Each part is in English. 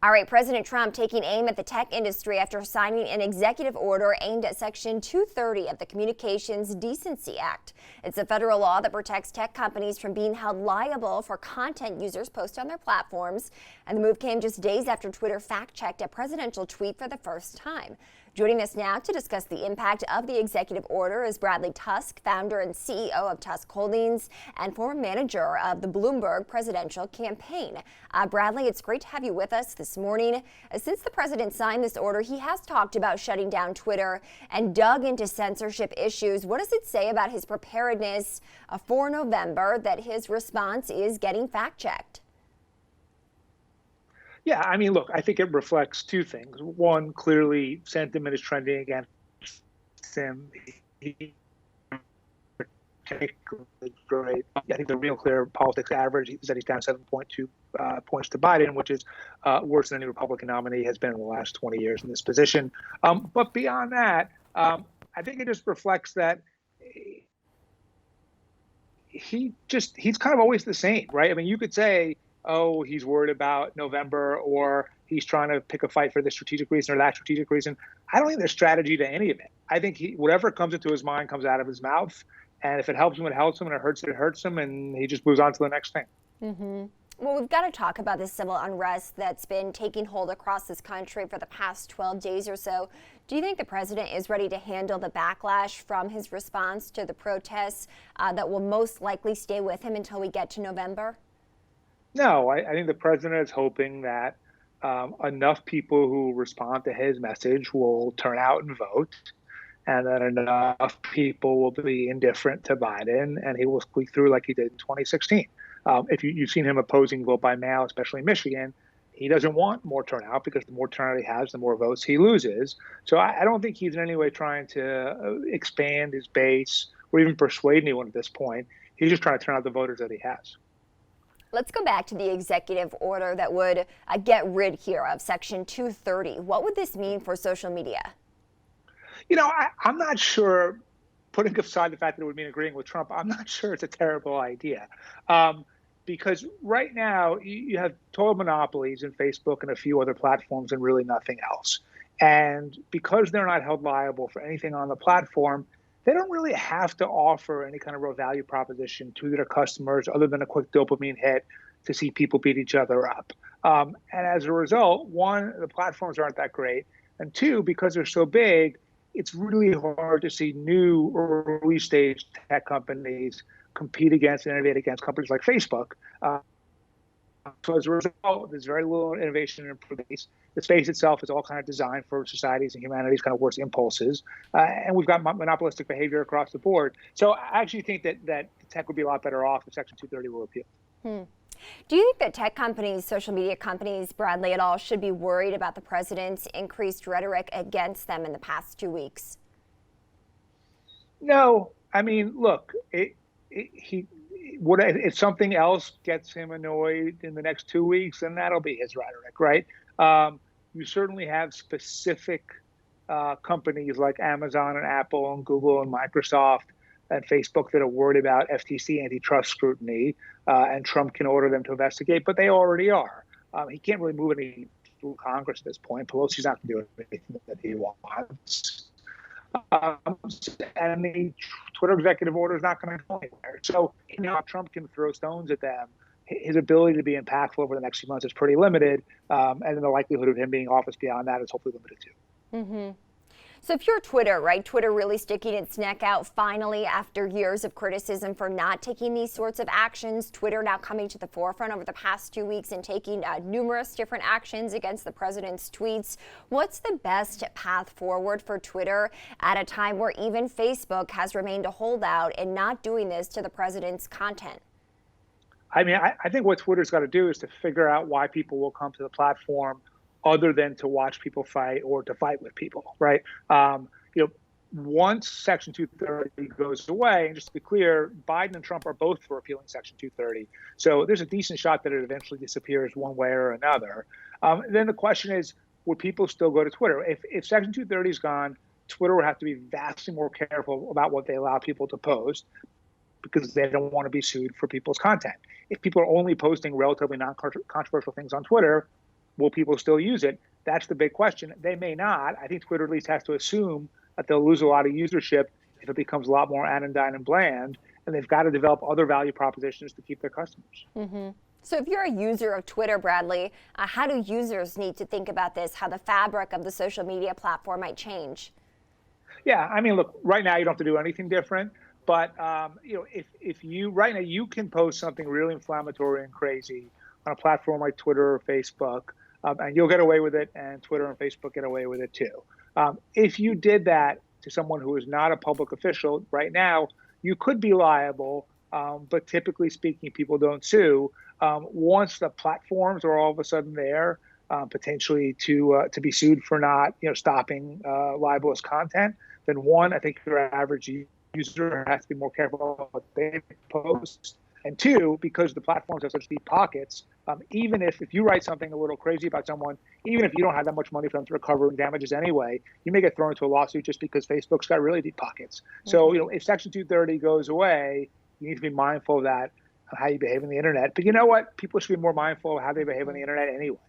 All right, President Trump taking aim at the tech industry after signing an executive order aimed at Section 230 of the Communications Decency Act. It's a federal law that protects tech companies from being held liable for content users post on their platforms. And the move came just days after Twitter fact-checked a presidential tweet for the first time. Joining us now to discuss the impact of the executive order is Bradley Tusk, founder and CEO of Tusk Holdings and former manager of the Bloomberg presidential campaign. Bradley, it's great to have you with us this morning. Since the president signed this order, he has talked about shutting down Twitter and dug into censorship issues. What does it say about his preparedness for November that his response is getting fact-checked? Yeah, I mean, look, I think it reflects two things. One, clearly sentiment is trending against him. He's particularly great. I think the Real Clear Politics average is that he's down 7.2 points to Biden, which is worse than any Republican nominee has been in the last 20 years in this position. But beyond that, I think it just reflects that he's kind of always the same, right? I mean, you could say, oh, he's worried about November, or he's trying to pick a fight for this strategic reason or that strategic reason. I don't think there's strategy to any of it. I think whatever comes into his mind comes out of his mouth. And if it helps him, it helps him. And it hurts him. And he just moves on to the next thing. Mm-hmm. Well, we've got to talk about this civil unrest that's been taking hold across this country for the past 12 days or so. Do you think the president is ready to handle the backlash from his response to the protests that will most likely stay with him until we get to November? No, I think the president is hoping that enough people who respond to his message will turn out and vote, and that enough people will be indifferent to Biden, and he will squeak through like he did in 2016. If you've seen him opposing vote by mail, especially in Michigan, he doesn't want more turnout because the more turnout he has, the more votes he loses. So I don't think he's in any way trying to expand his base or even persuade anyone at this point. He's just trying to turn out the voters that he has. Let's go back to the executive order that would get rid here of Section 230. What would this mean for social media? You know, I'm not sure, putting aside the fact that it would mean agreeing with Trump, I'm not sure it's a terrible idea. Because right now you have total monopolies in Facebook and a few other platforms and really nothing else. And because they're not held liable for anything on the platform, they don't really have to offer any kind of real value proposition to their customers other than a quick dopamine hit to see people beat each other up. And as a result, one, the platforms aren't that great. And two, because they're so big, it's really hard to see new early stage tech companies compete against and innovate against companies like Facebook. So as a result, there's very little innovation in space. The space itself is all kind of designed for societies and humanity's kind of worst impulses. And we've got monopolistic behavior across the board. So I actually think that tech would be a lot better off if Section 230 were repealed. Do you think that tech companies, social media companies, Bradley, at all should be worried about the president's increased rhetoric against them in the past 2 weeks? No. I mean, look, if something else gets him annoyed in the next 2 weeks, then that'll be his rhetoric, right? You certainly have specific companies like Amazon and Apple and Google and Microsoft and Facebook that are worried about FTC antitrust scrutiny, and Trump can order them to investigate, but they already are. He can't really move any through Congress at this point. Pelosi's not going to do anything that he wants. And the Twitter executive order is not going to go anywhere. So, Trump can throw stones at them. His ability to be impactful over the next few months is pretty limited. And then the likelihood of him being in office beyond that is hopefully limited too. Mm-hmm. So if you're Twitter, right, Twitter really sticking its neck out finally after years of criticism for not taking these sorts of actions, Twitter now coming to the forefront over the past 2 weeks and taking numerous different actions against the president's tweets. What's the best path forward for Twitter at a time where even Facebook has remained a holdout in not doing this to the president's content? I mean, I think what Twitter's got to do is to figure out why people will come to the platform other than to watch people fight or to fight with people, right? Once Section 230 goes away, and just to be clear, Biden and Trump are both for repealing Section 230. So there's a decent shot that it eventually disappears one way or another. Then the question is, would people still go to Twitter? If Section 230 is gone, Twitter would have to be vastly more careful about what they allow people to post because they don't want to be sued for people's content. If people are only posting relatively non-controversial things on Twitter, will people still use it? That's the big question. They may not. I think Twitter at least has to assume that they'll lose a lot of usership if it becomes a lot more anodyne and bland, and they've got to develop other value propositions to keep their customers. So if you're a user of Twitter, Bradley, how do users need to think about this, how the fabric of the social media platform might change? Yeah, I mean, look, right now you don't have to do anything different, but if you right now you can post something really inflammatory and crazy on a platform like Twitter or Facebook, and you'll get away with it, and Twitter and Facebook get away with it too. If you did that to someone who is not a public official right now, you could be liable, but typically speaking, people don't sue. Once the platforms are all of a sudden there, potentially to be sued for not stopping libelous content, then one, I think your average user has to be more careful about what they post. And two, because the platforms have such deep pockets, even if you write something a little crazy about someone, even if you don't have that much money for them to recover damages anyway, you may get thrown into a lawsuit just because Facebook's got really deep pockets. So, if Section 230 goes away, you need to be mindful of that, of how you behave on the internet. But you know what? People should be more mindful of how they behave on the internet anyway.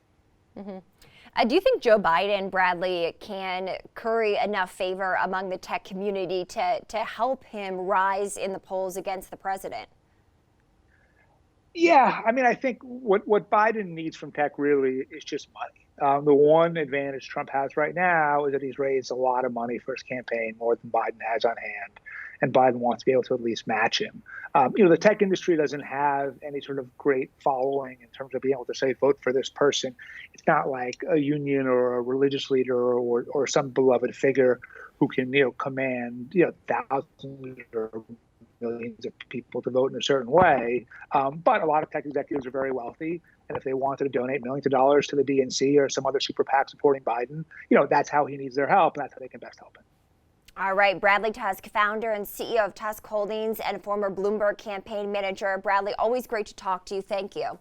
Do you think Joe Biden, Bradley, can curry enough favor among the tech community to help him rise in the polls against the president? Yeah, I mean, I think what Biden needs from tech really is just money. The one advantage Trump has right now is that he's raised a lot of money for his campaign, more than Biden has on hand, and Biden wants to be able to at least match him. The tech industry doesn't have any sort of great following in terms of being able to say, vote for this person. It's not like a union or a religious leader or some beloved figure who can, command, thousands or millions of people to vote in a certain way. But a lot of tech executives are very wealthy. And if they wanted to donate millions of dollars to the DNC or some other super PAC supporting Biden, that's how he needs their help. And that's how they can best help him. All right, Bradley Tusk, founder and CEO of Tusk Holdings and former Bloomberg campaign manager. Bradley, always great to talk to you. Thank you.